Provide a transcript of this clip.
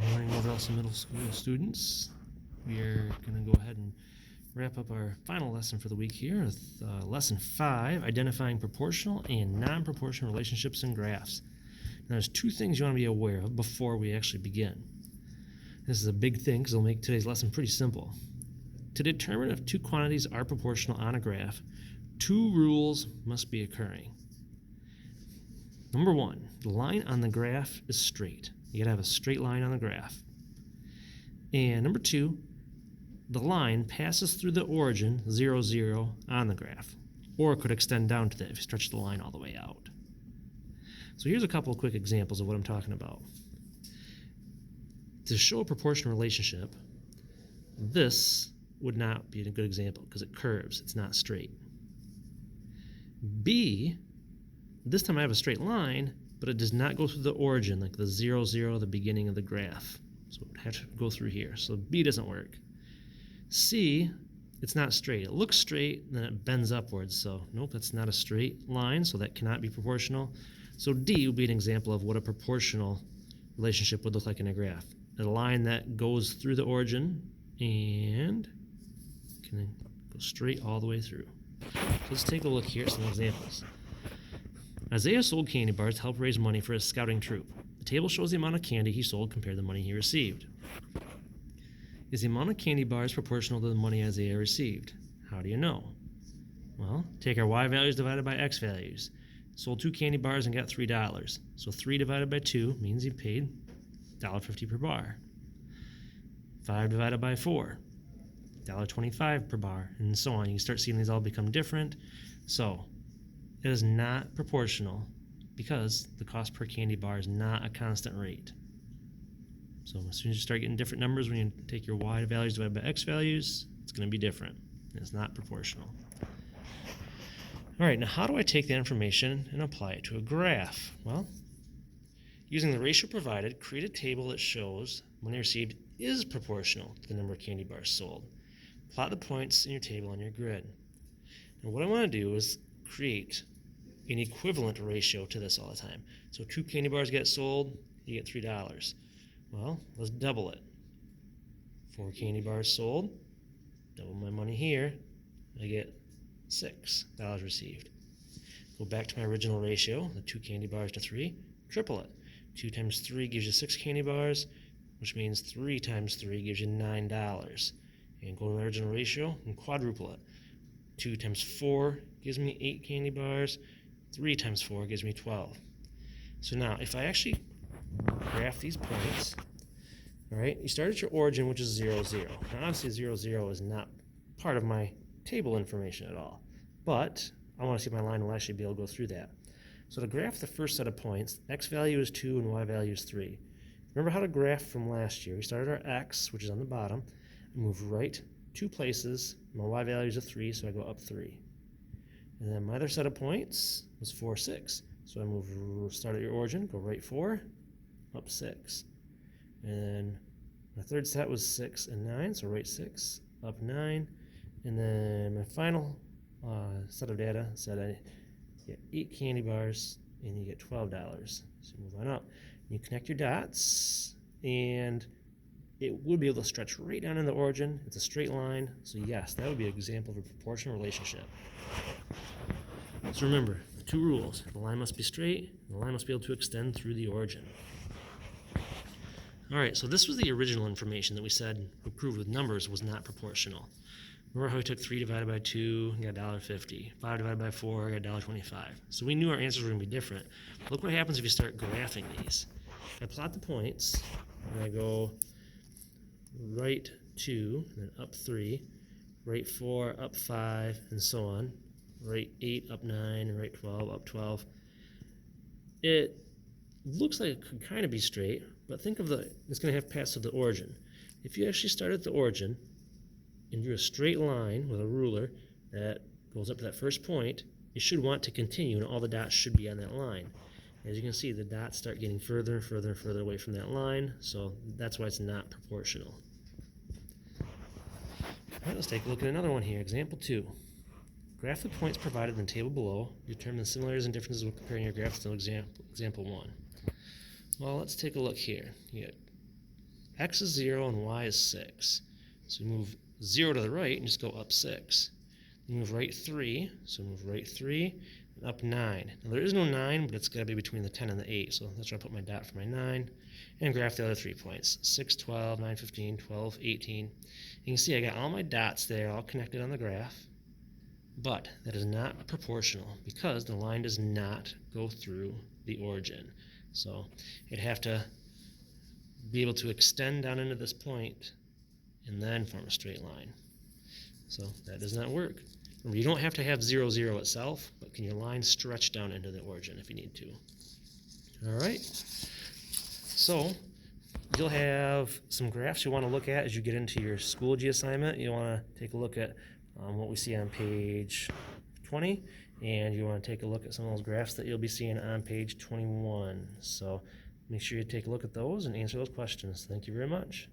Morning, Wilson Middle School students. We are going to go ahead and wrap up our final lesson for the week here with Lesson 5, Identifying Proportional and Non-Proportional Relationships in Graphs. Now, there's two things you want to be aware of before we actually begin. This is a big thing because it'll make today's lesson pretty simple. To determine if two quantities are proportional on a graph, two rules must be occurring. Number one, the line on the graph is straight. You gotta have a straight line on the graph. And number two, the line passes through the origin, 0, 0, on the graph. Or it could extend down to that if you stretch the line all the way out. So here's a couple of quick examples of what I'm talking about. To show a proportional relationship, this would not be a good example because it curves, it's not straight. B, this time I have a straight line, but it does not go through the origin, like the 0, 0, the beginning of the graph. So it would have to go through here. So B doesn't work. C, it's not straight. It looks straight, then it bends upwards. So nope, that's not a straight line, so that cannot be proportional. So D would be an example of what a proportional relationship would look like in a graph. A line that goes through the origin and can go straight all the way through. So let's take a look here at some examples. Isaiah sold candy bars to help raise money for his scouting troop. The table shows the amount of candy he sold compared to the money he received. Is the amount of candy bars proportional to the money Isaiah received? How do you know? Well, take our y values divided by x values. Sold 2 candy bars and got $3. So 3 divided by 2 means he paid $1.50 per bar. 5 divided by 4, $1.25 per bar, and so on. You start seeing these all become different. So it is not proportional because the cost per candy bar is not a constant rate. So as soon as you start getting different numbers, when you take your y values divided by x values, it's going to be different. It's not proportional. All right, now how do I take that information and apply it to a graph? Well, using the ratio provided, create a table that shows money received is proportional to the number of candy bars sold. Plot the points in your table on your grid. And what I want to do is create an equivalent ratio to this all the time. So 2 candy bars get sold, you get $3. Well, let's double it. 4 candy bars sold, double my money here, I get $6 received. Go back to my original ratio, the 2 candy bars to 3, triple it. 2 times 3 gives you 6 candy bars, which means 3 times 3 gives you $9. And go to my original ratio and quadruple it. 2 times 4 gives me 8 candy bars. 3 times 4 gives me 12. So now, if I actually graph these points, all right, you start at your origin, which is 0, 0. Now, obviously, 0, 0 is not part of my table information at all, but I want to see if my line will actually be able to go through that. So to graph the first set of points, x value is 2 and y value is 3. Remember how to graph from last year. We started our x, which is on the bottom, and moved right 2 places. My y value is a 3, so I go up 3. And then my other set of points was 4, 6. So I start at your origin, go right 4, up 6. And then my third set was 6 and 9, so right 6, up 9. And then my final set of data said I get 8 candy bars and you get $12. So move on up. You connect your dots, and it would be able to stretch right down in the origin. It's a straight line, so yes, that would be an example of a proportional relationship. So remember, the 2 rules. The line must be straight, and the line must be able to extend through the origin. All right, so this was the original information that we said we proved with numbers was not proportional. Remember how we took 3 divided by 2 and got $1.50, 5 divided by 4, I got $1.25. So we knew our answers were going to be different. Look what happens if you start graphing these. I plot the points, and I go right 2, and then up 3, right 4, up 5, and so on. Right 8, up 9, and right 12, up 12. It looks like it could kind of be straight, but think of it's going to have passed through the origin. If you actually start at the origin and drew a straight line with a ruler that goes up to that first point, you should want to continue, and all the dots should be on that line. As you can see, the dots start getting further and further and further away from that line, so that's why it's not proportional. All right, let's take a look at another one here. Example 2. Graph the points provided in the table below. Determine the similarities and differences when comparing your graphs to example 1. Well, let's take a look here. You get x is 0 and y is 6. So we move 0 to the right and just go up 6. You move right 3, so move right 3, and up 9. Now there is no 9, but it's got to be between the 10 and the 8, so that's where I put my dot for my 9, and graph the other 3 points, 6, 12, 9, 15, 12, 18. You can see I got all my dots there, all connected on the graph, but that is not proportional because the line does not go through the origin. So you'd have to be able to extend down into this point and then form a straight line. So that does not work. Remember, you don't have to have 0, 0 itself, but can your line stretch down into the origin if you need to? All right. So you'll have some graphs you want to look at as you get into your Schoology assignment. You want to take a look at what we see on page 20, and you want to take a look at some of those graphs that you'll be seeing on page 21. So make sure you take a look at those and answer those questions. Thank you very much.